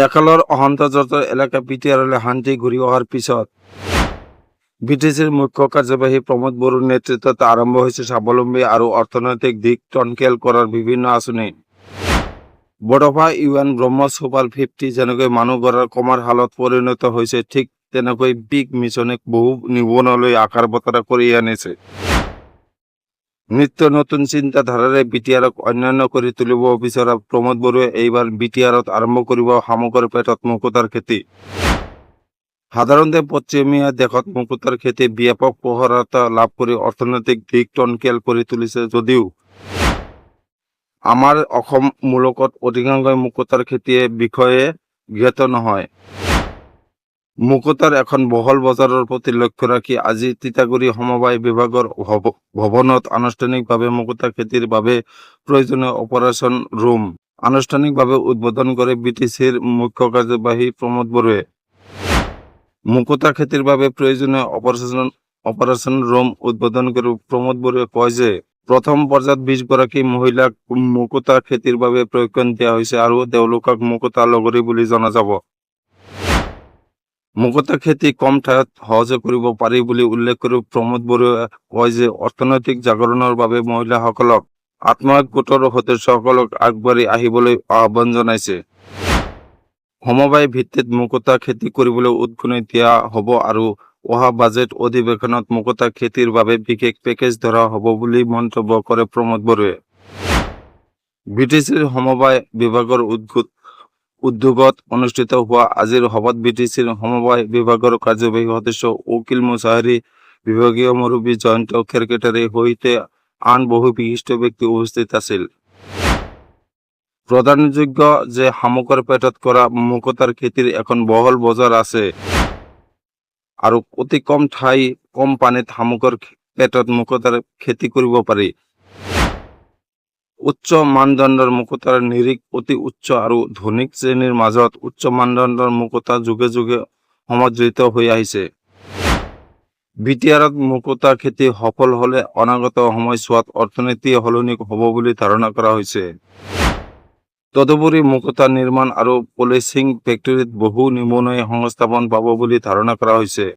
একালৰ অহন্তজাতৰ এলেকা পিটিয়াৰলৈ শান্তি ঘূৰি অহাৰ পিছত বিটিচিৰ মুখ্য কাৰ্যবাহী প্ৰমোদ বড়োৰ নেতৃত্বত আৰম্ভ হৈছে স্বাৱলম্বী আৰু অৰ্থনৈতিক দিশ টনকিয়াল কৰাৰ বিভিন্ন আঁচনি। বড়োফা ইউএন ব্ৰহ্মছ সুপাৰ 50 যেনেকৈ মানুহ গঢ়াৰ কমাৰ হালত পৰিণত হৈছে, ঠিক তেনেকৈ বিগ মিছনে বহু নিবনুৱালৈ আশাৰ বতৰা কঢ়িয়াই আনিছে। নিত্য নতুন চিন্তাধাৰাৰে বিটিআৰক অন্যান্য কৰি তুলিব বিচৰা প্ৰমোদ বড়োৱে এইবাৰ বিটিআৰত আৰম্ভ কৰিব শামুকৰ পেটত মুকুতাৰ খেতি। সাধাৰণতে পশ্চিমীয়া দেশত মুকুতাৰ খেতি ব্যাপক প্ৰসাৰতা লাভ কৰি অৰ্থনৈতিক দিশ টনকিয়াল কৰি তুলিছে যদিও আমাৰ অসম মূলকত অধিকাংশ মুকুতাৰ খেতিয়ে বিষয়ে জ্ঞাত নহয়। মুকুতাৰ এখন বহল বজাৰৰ প্ৰতি লক্ষ্য ৰাখি আজি তিতাগুৰি সমবায় বিভাগৰ ভৱনত আনুষ্ঠানিকভাৱে মুকুতা খেতিৰ বাবে প্ৰয়োজনীয় অপাৰেশ্যন ৰুম আনুষ্ঠানিকভাৱে উদ্বোধন কৰে বিটিচিৰ মুখ্য কাৰ্যবাহী প্ৰমোদ বড়োৱে। মুকুতা খেতিৰ বাবে প্ৰয়োজনীয় অপাৰেশ্যন ৰুম উদ্বোধন কৰি প্ৰমোদ বড়োৱে কয় যে প্ৰথম পৰ্যায়ত 20 গৰাকী মহিলাক মুকুতা খেতিৰ বাবে প্ৰশিক্ষণ দিয়া হৈছে আৰু তেওঁলোকক মুকুতা লগৰী বুলি জনা যাব। মুকুতা খেতি কম ঠাইত সহজে কৰিব পাৰি বুলি উল্লেখ কৰি প্ৰমোদ বড়োৱে কয় যে অৰ্থনৈতিক জাগৰণৰ বাবে মহিলাসকলক আত্মসহায়ক গোটৰ সদস্যসকলক আগবাঢ়ি আহিবলৈ আহ্বান জনাইছে। সমবায় ভিত্তিত মুকুতা খেতি কৰিবলৈ উদগনি দিয়া হ'ব আৰু অহা বাজেট অধিৱেশনত মুকুতা খেতিৰ বাবে বিশেষ পেকেজ ধৰা হ'ব বুলি মন্তব্য কৰে প্ৰমোদ বড়োৱে। বিটিচিৰ সমবায় বিভাগৰ উদ্যোগত অনুষ্ঠিত হোৱা আজিৰ সভাত বিটিচিৰ সমবায় বিভাগৰ কাৰ্যবাহী সদস্য উকিল মুছাহাৰী, বিভাগীয় মুৰব্বী জয়ন্ত খেৰকেটাৰীৰ সৈতে আন বহু বিশিষ্ট ব্যক্তি উপস্থিত আছিল। প্ৰধানযোগ্য যে শামুকৰ পেটত কৰা মুকুতাৰ খেতিৰ এখন বহল বজাৰ আছে আৰু অতি কম ঠাই কম পানীত শামুকৰ পেটত মুকুতাৰ খেতি কৰিব পাৰি। উচ্চ মানদণ্ডৰ মুকুতাৰ নিৰিখ অতি উচ্চ আৰু ধনিক শ্ৰেণীৰ মাজত উচ্চ মানদণ্ডৰ মুকুতা যুগে যুগে সমাদৃত হৈ আহিছে। বিটিআৰত মুকুতা খেতি সফল হলে অনাগত সময়ছোৱাত অৰ্থনীতি সলনি হ'ব বুলি ধাৰণা কৰা হৈছে। তদুপৰি মুকুতা নিৰ্মাণ আৰু পলিচিং ফেক্টৰীত বহু নিবনুৱাই সংস্থাপন পাব বুলি ধাৰণা কৰা হৈছে।